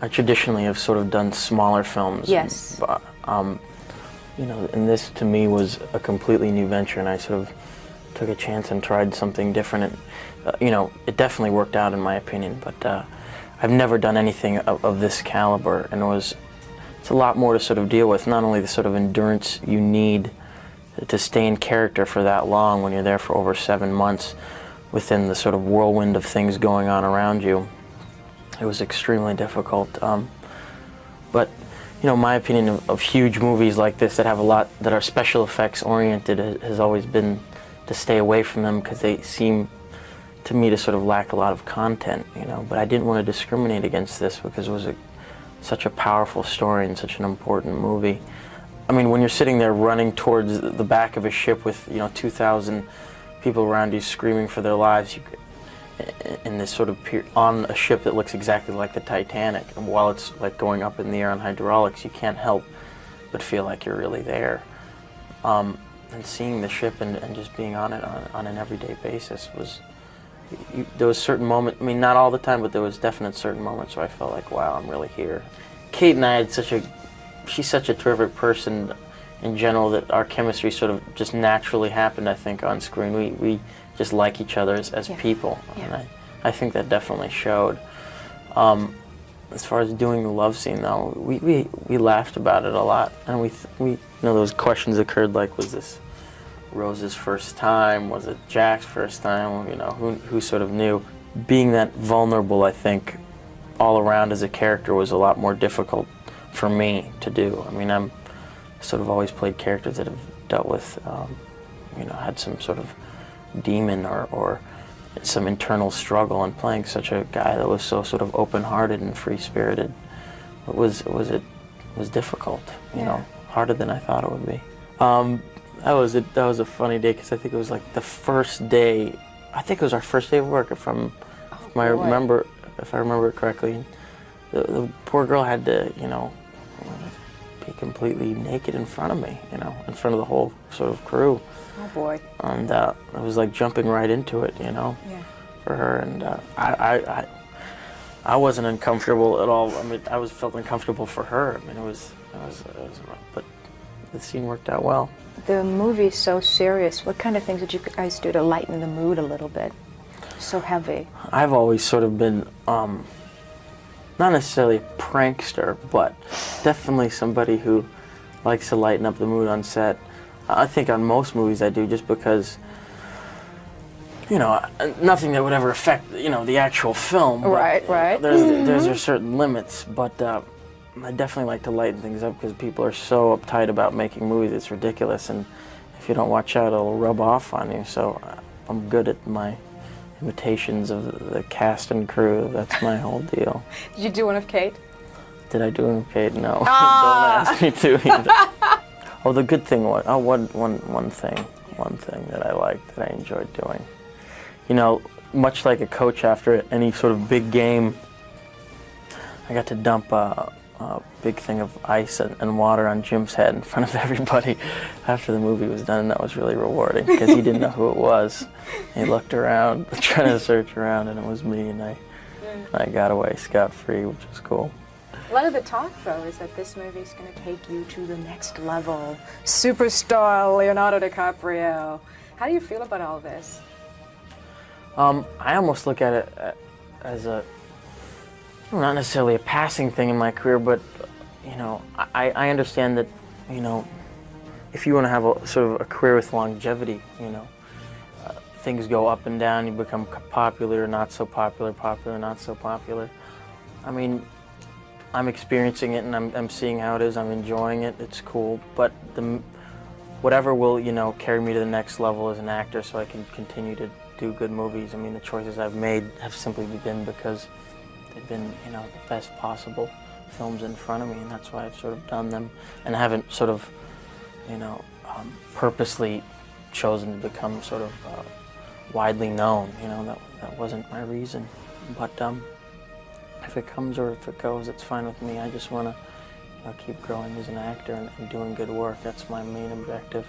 I traditionally have sort of done smaller films. Yes. But, you know, and this to me was a completely new venture, and I sort of took a chance and tried something different. And, you know, it definitely worked out in my opinion, but I've never done anything of this caliber, and it's a lot more to sort of deal with. Not only the sort of endurance you need to stay in character for that long when you're there for over 7 months within the sort of whirlwind of things going on around you. It was extremely difficult. But, you know, my opinion of huge movies like this that have a lot, that are special effects oriented, has always been to stay away from them because they seem to me to sort of lack a lot of content, you know. But I didn't want to discriminate against this because it was such a powerful story and such an important movie. I mean, when you're sitting there running towards the back of a ship with, you know, 2,000 people around you screaming for their lives, in this sort of on a ship that looks exactly like the Titanic, and while it's like going up in the air on hydraulics, you can't help but feel like you're really there. And seeing the ship and just being on it on an everyday basis was, there was certain moments, I mean, not all the time, but there was definite certain moments where I felt like, wow, I'm really here. Kate and I had she's such a terrific person in general that our chemistry sort of just naturally happened, I think, on screen. We just like each other as people, and I think that definitely showed. As far as doing the love scene, though, we laughed about it a lot, and we you know, those questions occurred like, was this Rose's first time? Was it Jack's first time? You know, who sort of knew? Being that vulnerable, I think, all around as a character was a lot more difficult for me to do. I mean, I'm sort of always played characters that have dealt with, you know, had some sort of demon or some internal struggle, and playing such a guy that was so sort of open-hearted and free-spirited, it was difficult, you know, harder than I thought it would be. That was a funny day, because I think it was like the first day, I think it was our first day of work, if I remember it correctly. The poor girl had to, you know, be completely naked in front of me, you know, in front of the whole sort of crew. Oh boy. And it was like jumping right into it, you know, for her. And I wasn't uncomfortable at all. I mean, I felt uncomfortable for her. I mean, it was rough, but the scene worked out well. The movie's so serious. What kind of things did you guys do to lighten the mood a little bit? So heavy. I've always sort of been, not necessarily a prankster, but definitely somebody who likes to lighten up the mood on set. I think on most movies I do, just because, you know, nothing that would ever affect, you know, the actual film. Right, right. There's certain limits, but I definitely like to lighten things up because people are so uptight about making movies. It's ridiculous, and if you don't watch out, it'll rub off on you. So I'm good at my imitations of the cast and crew. That's my whole deal. Did you do one of Kate? Did I do one of Kate? No. Don't ask me to either. Oh, the good thing was, one thing that I liked, that I enjoyed doing. You know, much like a coach after any sort of big game, I got to dump a big thing of ice and water on Jim's head in front of everybody after the movie was done, and that was really rewarding because he didn't know who it was. He looked around, trying to search around, and it was me, and I got away scot-free, which was cool. A lot of the talk, though, is that this movie is going to take you to the next level. Superstar Leonardo DiCaprio. How do you feel about all this? I almost look at it as not necessarily a passing thing in my career, but, you know, I understand that, you know, if you want to have a sort of a career with longevity, you know, things go up and down, you become popular, not so popular, popular, not so popular. I mean, I'm experiencing it, and I'm seeing how it is. I'm enjoying it. It's cool. But whatever will, you know, carry me to the next level as an actor, so I can continue to do good movies. I mean, the choices I've made have simply been because they've been, you know, the best possible films in front of me, and that's why I've sort of done them, and I haven't sort of, you know, purposely chosen to become sort of widely known. You know, that wasn't my reason. But if it comes or if it goes, it's fine with me. I just want to, you know, keep growing as an actor and doing good work. That's my main objective.